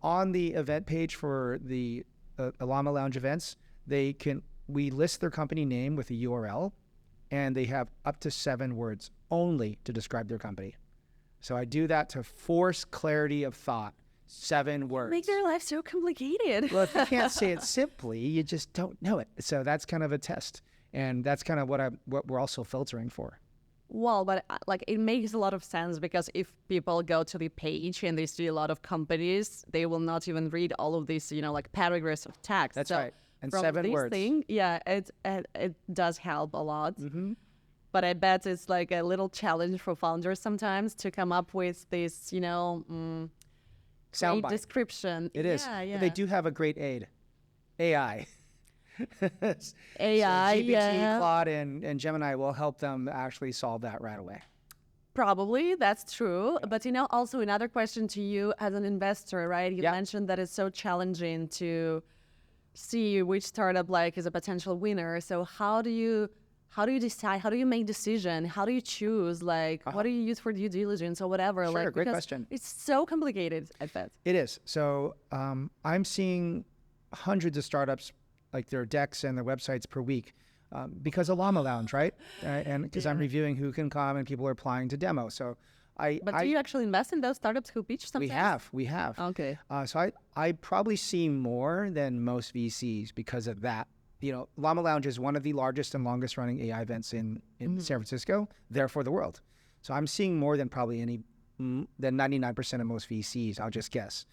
On the event page for the Llama Lounge events, we list their company name with a URL, and they have up to 7 words only to describe their company. So I do that to force clarity of thought. 7 words. Make their life so complicated. Well, if you can't say it simply, you just don't know it. So that's kind of a test, and that's kind of what we're also filtering for. Well, but like it makes a lot of sense, because if people go to the page and they see a lot of companies, they will not even read all of these, like paragraphs of text. That's right. And 7 words. It does help a lot. But I bet it's like a little challenge for founders sometimes to come up with this, great description. It is. Yeah. But they do have a great aid, AI. AI, so GPT, Claude, and Gemini will help them actually solve that right away. Probably, that's true. Yeah. But also another question to you as an investor, right? You mentioned that it's so challenging to see which startup is a potential winner. So how do you decide? How do you make decision? How do you choose? What do you use for due diligence or whatever? Sure, great question. It's so complicated, I bet. It is. So I'm seeing hundreds of startups, like their decks and their websites per week, because of Llama Lounge, right? And because I'm reviewing who can come and people are applying to demo. So do you actually invest in those startups who pitch sometimes? We have. Okay. So I probably see more than most VCs because of that. Llama Lounge is one of the largest and longest running AI events in San Francisco, therefore the world. So I'm seeing more than probably than 99% of most VCs, I'll just guess.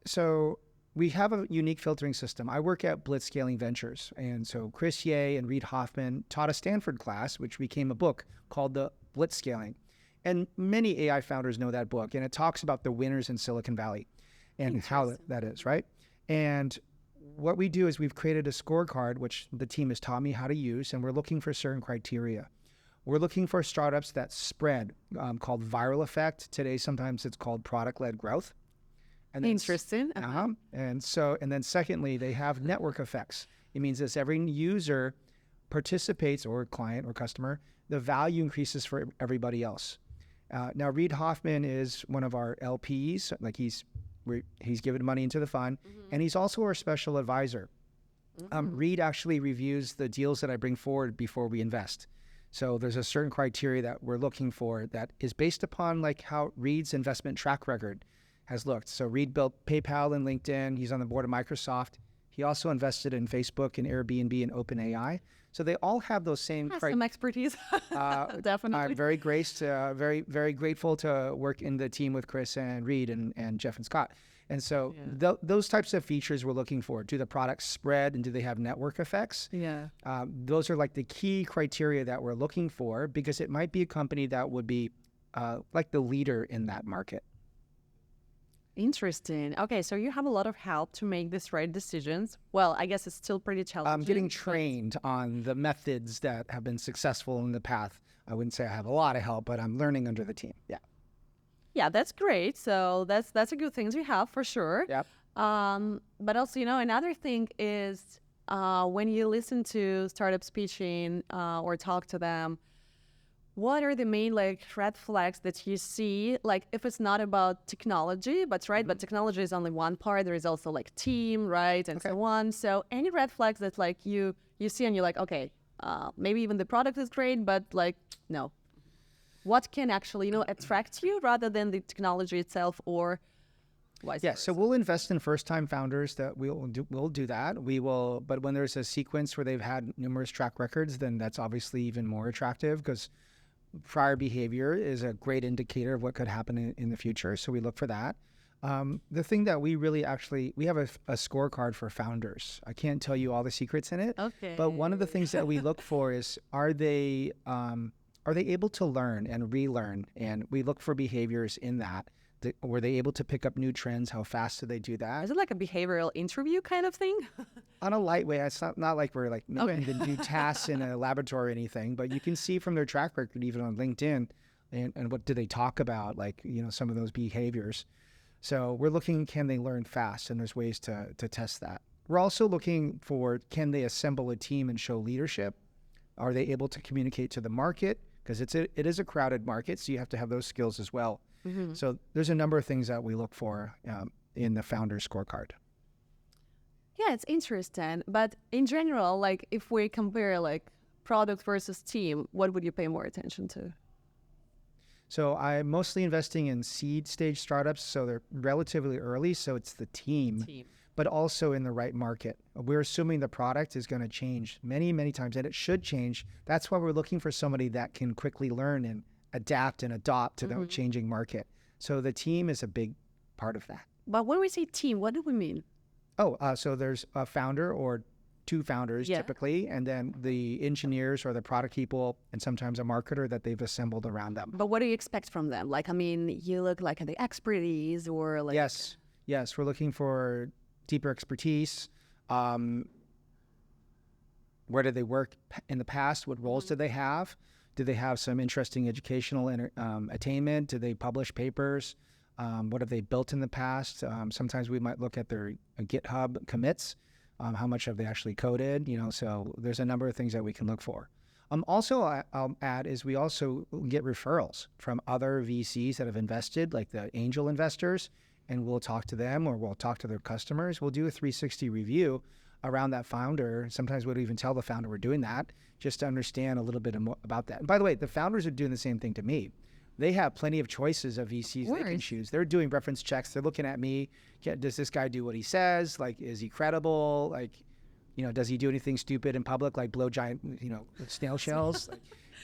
So we have a unique filtering system. I work at Blitzscaling Ventures. And so Chris Ye and Reid Hoffman taught a Stanford class, which became a book called the Blitzscaling. And many AI founders know that book. And it talks about the winners in Silicon Valley and how that is, right? And what we do is we've created a scorecard, which the team has taught me how to use, and we're looking for certain criteria. We're looking for startups that spread, called viral effect. Today, sometimes it's called product-led growth. And interesting. And then secondly, they have network effects. It means as every user participates, or client or customer, the value increases for everybody else. Now, Reid Hoffman is one of our LPs. He's given money into the fund, and he's also our special advisor. Reid actually reviews the deals that I bring forward before we invest. So there's a certain criteria that we're looking for that is based upon how Reid's investment track record has looked. So Reid built PayPal and LinkedIn. He's on the board of Microsoft. He also invested in Facebook and Airbnb and OpenAI. So they all have those same some expertise. Definitely. I'm very very grateful to work in the team with Chris and Reid and Jeff and Scott. And so those types of features we're looking for. Do the products spread, and do they have network effects? Yeah. Those are the key criteria that we're looking for, because it might be a company that would be the leader in that market. Interesting. Okay, so you have a lot of help to make these right decisions. Well, I guess it's still pretty challenging. I'm getting trained on the methods that have been successful in the path. I wouldn't say I have a lot of help, but I'm learning under the team. Yeah. Yeah, that's great. So that's a good thing to have for sure. Yep. But also, another thing is when you listen to startups pitching or talk to them, what are the main red flags that you see? If it's not about technology, but but technology is only one part. There is also team, right, and so on. So any red flags that you see and you're okay, maybe even the product is great, but no. What can actually attract you rather than the technology itself, or vice versa? So we'll invest in first-time founders. That we'll do that. We will, but when there's a sequence where they've had numerous track records, then that's obviously even more attractive, because prior behavior is a great indicator of what could happen in the future. So we look for that. The thing that we really we have a scorecard for founders. I can't tell you all the secrets in it, Okay. but one of the things that we look for is, are they able to learn and relearn? And we look for behaviors in that. Were they able to pick up new trends? How fast do they do that? Is it like a behavioral interview kind of thing? On a light way. It's not like we're like making them do tasks in a laboratory or anything, but you can see from their track record, even on LinkedIn, and what do they talk about, like, some of those behaviors. So we're looking, can they learn fast? And there's ways to test that. We're also looking for, can they assemble a team and show leadership? Are they able to communicate to the market? Because it is a crowded market, so you have to have those skills as well. Mm-hmm. So there's a number of things that we look for in the founder scorecard. Yeah, it's interesting. But in general, like if we compare like product versus team, what would you pay more attention to? So I'm mostly investing in seed stage startups, so they're relatively early, so it's the team, but also in the right market. We're assuming the product is going to change many, many times, and it should change. That's why we're looking for somebody that can quickly learn and adapt and adopt to the changing market. So the team is a big part of that. But when we say team, what do we mean? So there's a founder or two founders typically, and then the engineers or the product people, and sometimes a marketer that they've assembled around them. But what do you expect from them? Like, I mean, you look like the expertise or like... Yes, we're looking for deeper expertise. Where did they work in the past? What roles did they have? Do they have some interesting educational attainment? Do they publish papers? What have they built in the past? Sometimes we might look at their GitHub commits. How much have they actually coded? So there's a number of things that we can look for. Also, I'll add is we also get referrals from other VCs that have invested, like the angel investors, and we'll talk to them or we'll talk to their customers. We'll do a 360 review around that founder. Sometimes we'll even tell the founder we're doing that just to understand a little bit more about that. And by the way, the founders are doing the same thing to me. They have plenty of choices of VCs they can choose. They're doing reference checks. They're looking at me. Does this guy do what he says? Like, is he credible? Like, does he do anything stupid in public, like blow giant, snail shells?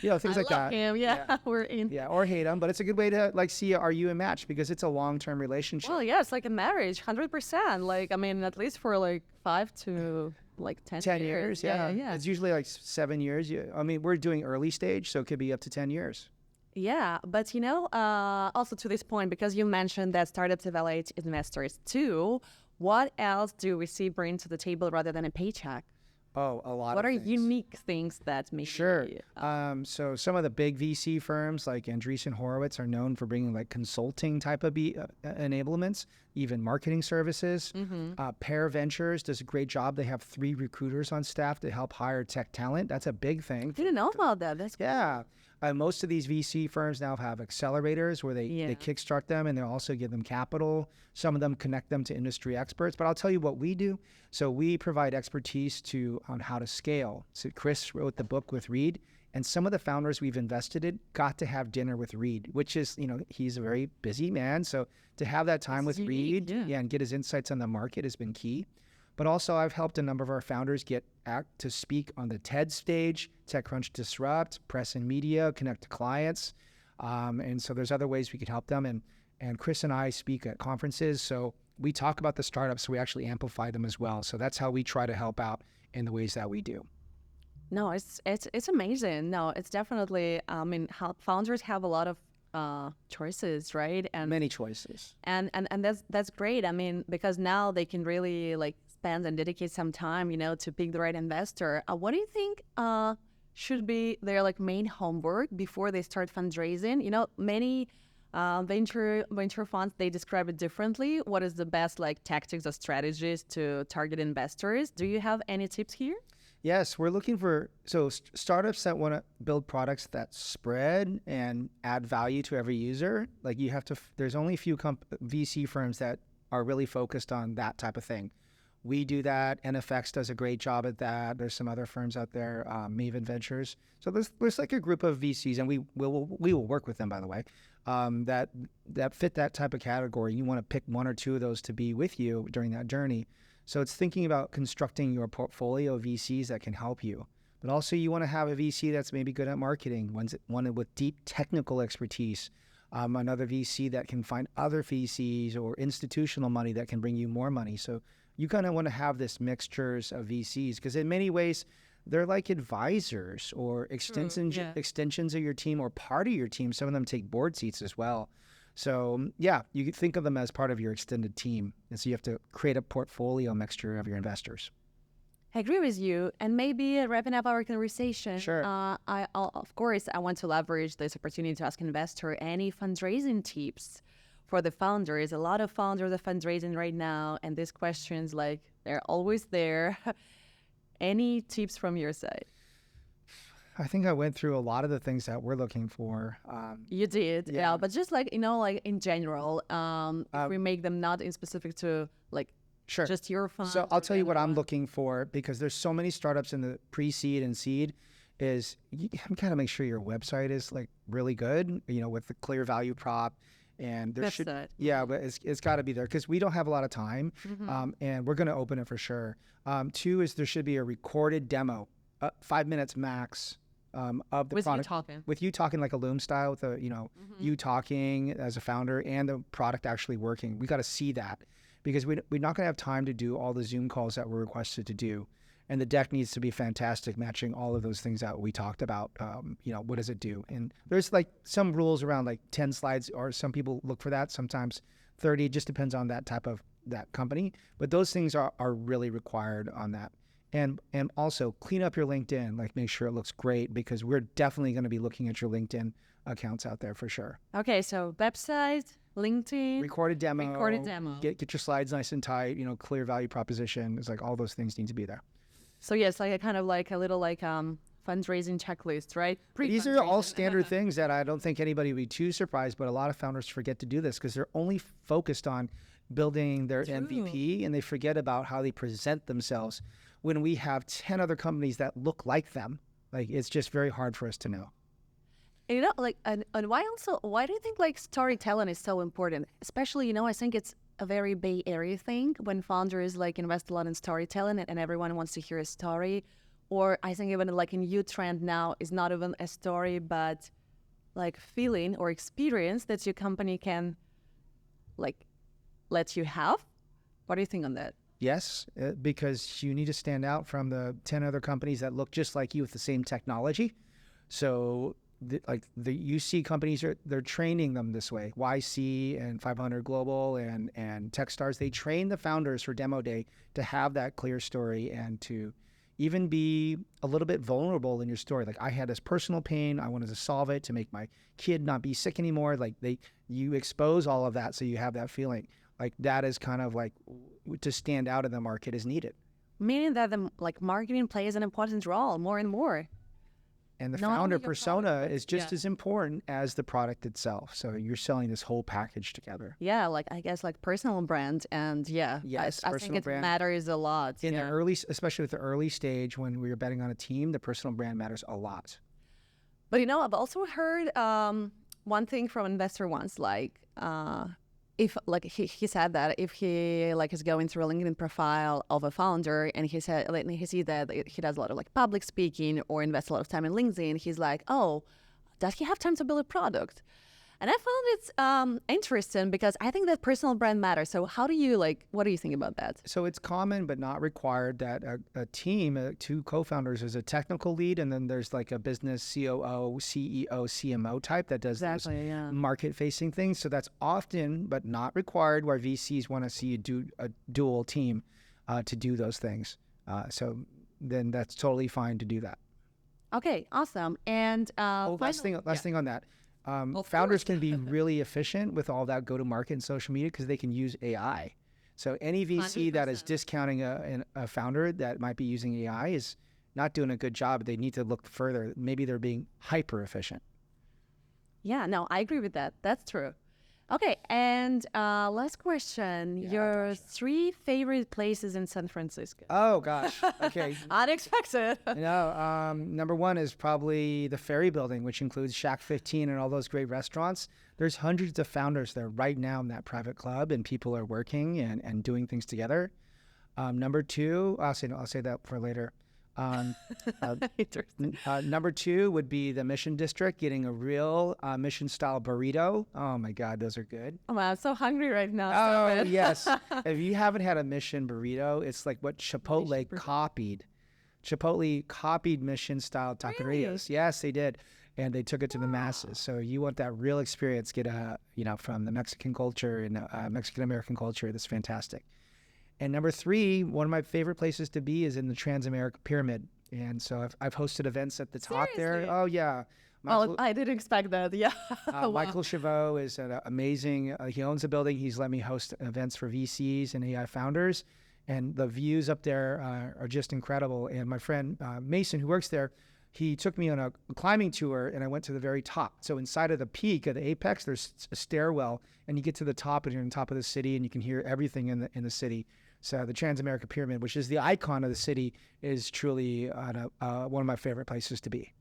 Like, things like that. Him. Yeah, we're in. Yeah, or hate him. But it's a good way to see, are you a match? Because it's a long-term relationship. Well, yeah, it's like a marriage, 100%. Like, I mean, at least for like 5 to like 10 years. Yeah. It's usually like 7 years. I mean, we're doing early stage, so it could be up to 10 years. Yeah, but also to this point, because you mentioned that startups evaluate investors too, what else do we see bring to the table rather than a paycheck? Oh, a lot What of are things. Unique things that make Sure. So some of the big VC firms like Andreessen Horowitz are known for bringing like consulting type of enablements, even marketing services. Pear Ventures does a great job. They have 3 recruiters on staff to help hire tech talent. That's a big thing. Didn't know about that. That's cool. Yeah. Most of these VC firms now have accelerators where they kickstart them, and they also give them capital. Some of them connect them to industry experts. But I'll tell you what we do. So we provide expertise on how to scale. So Chris wrote the book with Reed, and some of the founders we've invested in got to have dinner with Reed, which is, he's a very busy man. So to have that time with Reed and get his insights on the market has been key. But also I've helped a number of our founders get to speak on the TED stage, TechCrunch Disrupt, press and media, connect to clients. And so there's other ways we could help them. And Chris and I speak at conferences. So we talk about the startups, so we actually amplify them as well. So that's how we try to help out in the ways that we do. No, it's amazing. No, it's definitely, how founders have a lot of choices, right? And many choices. And that's great. I mean, because now they can really like spend and dedicate some time, to pick the right investor. What do you think should be their like main homework before they start fundraising? Many venture funds, they describe it differently. What is the best like tactics or strategies to target investors? Do you have any tips here? Yes, we're looking for startups that want to build products that spread and add value to every user. Like there's only a few VC firms that are really focused on that type of thing. We do that. NFX does a great job at that. There's some other firms out there, Maven Ventures. So there's like a group of VCs, and we will work with them, by the way, that fit that type of category. You want to pick 1 or 2 of those to be with you during that journey. So it's thinking about constructing your portfolio of VCs that can help you. But also you want to have a VC that's maybe good at marketing, one with deep technical expertise, another VC that can find other VCs or institutional money that can bring you more money. So you kind of want to have this mixtures of VCs because in many ways, they're like advisors or extensions of your team or part of your team. Some of them take board seats as well. So yeah, you can think of them as part of your extended team. And so you have to create a portfolio mixture of your investors. I agree with you. And maybe wrapping up our conversation, Sure. of course, I want to leverage this opportunity to ask investor any fundraising tips for the founders. A lot of founders are fundraising right now, and these questions, like, they're always there. Any tips from your side? I think I went through a lot of the things that we're looking for. You did, yeah. But just like, like in general, if we make them not in specific to like Sure. just your fund. So I'll tell you what I'm looking for, because there's so many startups in the pre-seed and seed, is you kind of make sure your website is like really good, with the clear value prop. And there but it's got to be there because we don't have a lot of time, and we're going to open it for sure. 2 is there should be a recorded demo, 5 minutes max, of the product. With you talking like a Loom style, with you talking as a founder and the product actually working. We got to see that, because we're not going to have time to do all the Zoom calls that we're requested to do. And the deck needs to be fantastic, matching all of those things that we talked about. What does it do? And there's like some rules around like 10 slides, or some people look for that, sometimes 30, just depends on that type of that company. But those things are really required on that. And also clean up your LinkedIn, like make sure it looks great, because we're definitely going to be looking at your LinkedIn accounts out there for sure. Okay, so website, LinkedIn, recorded demo, get your slides nice and tight, clear value proposition. It's like all those things need to be there. So yes, like a kind of like a little like fundraising checklist, right? These are all standard things that I don't think anybody would be too surprised, but a lot of founders forget to do this because they're only focused on building their MVP, and they forget about how they present themselves when we have 10 other companies that look like them. Like, it's just very hard for us to know. Like, and why do you think like storytelling is so important? Especially, I think it's a very Bay Area thing when founders like invest a lot in storytelling and everyone wants to hear a story. Or I think even like a new trend now is not even a story, but like feeling or experience that your company can like let you have. What do you think on that? Yes, because you need to stand out from the 10 other companies that look just like you with the same technology. So the UC companies, they're training them this way. YC and 500 Global and Techstars, they train the founders for demo day to have that clear story and to even be a little bit vulnerable in your story. Like, I had this personal pain, I wanted to solve it to make my kid not be sick anymore. Like, you expose all of that so you have that feeling. Like, that is kind of like to stand out in the market is needed. Meaning that the marketing plays an important role more and more. And the founder persona is just as important as the product itself. So you're selling this whole package together. Yeah, I guess personal brand, and yes, I think it matters a lot. In the early, especially with the early stage when we were betting on a team, the personal brand matters a lot. But I've also heard one thing from an investor once, if he said that if he is going through a LinkedIn profile of a founder and he said he sees that he does a lot of public speaking or invests a lot of time in LinkedIn, he's like, oh, does he have time to build a product? And I found it interesting because I think that personal brand matters. So how do you what do you think about that? So it's common but not required that a team, 2 co-founders, is a technical lead, and then there's a business COO, CEO, CMO type that does those market-facing things. So that's often but not required where VCs want to see you do a dual team to do those things. So then that's totally fine to do that. Okay, awesome. And last thing on that. Founders can be really efficient with all that go-to-market and social media because they can use AI. So any VC 100%. That is discounting a founder that might be using AI is not doing a good job. They need to look further. Maybe they're being hyper-efficient. Yeah, no, I agree with that. That's true. Okay, and last question. Your 3 favorite places in San Francisco? Oh, gosh. Okay. Unexpected. Number 1 is probably the Ferry Building, which includes Shack 15 and all those great restaurants. There's hundreds of founders there right now in that private club, and people are working and doing things together. Number 2, I'll say that for later. Um, uh, Interesting. Number two would be the Mission District, getting a real mission style burrito. Oh my God, those are good. Oh, wow, I'm so hungry right now. Oh, Stop it. yes. If you haven't had a Mission burrito, it's like what Chipotle copied. Chipotle copied Mission style taquerias. Really? Yes, they did. And they took it to the masses. So you want that real experience, get from the Mexican culture and Mexican American culture. That's fantastic. And number three, one of my favorite places to be is in the Trans-American Pyramid. And so I've hosted events at the top there. Seriously? Oh, yeah. Well, I didn't expect that. Yeah. Wow. Michael Chavot is an amazing, he owns a building. He's let me host events for VCs and AI founders. And the views up there are just incredible. And my friend Mason, who works there, he took me on a climbing tour, and I went to the very top. So inside of the peak of the apex, there's a stairwell, and you get to the top, and you're on top of the city, and you can hear everything in the city. So the Trans-American Pyramid, which is the icon of the city, is truly one of my favorite places to be.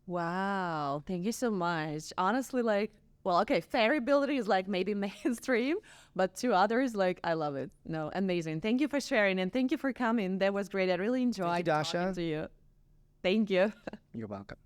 Wow. Thank you so much. Honestly, like, well, okay, ferry building is like maybe mainstream, but to others, like, I love it. No, amazing. Thank you for sharing, and thank you for coming. That was great. I really enjoyed Dasha. talking to you. Thank you. You're welcome.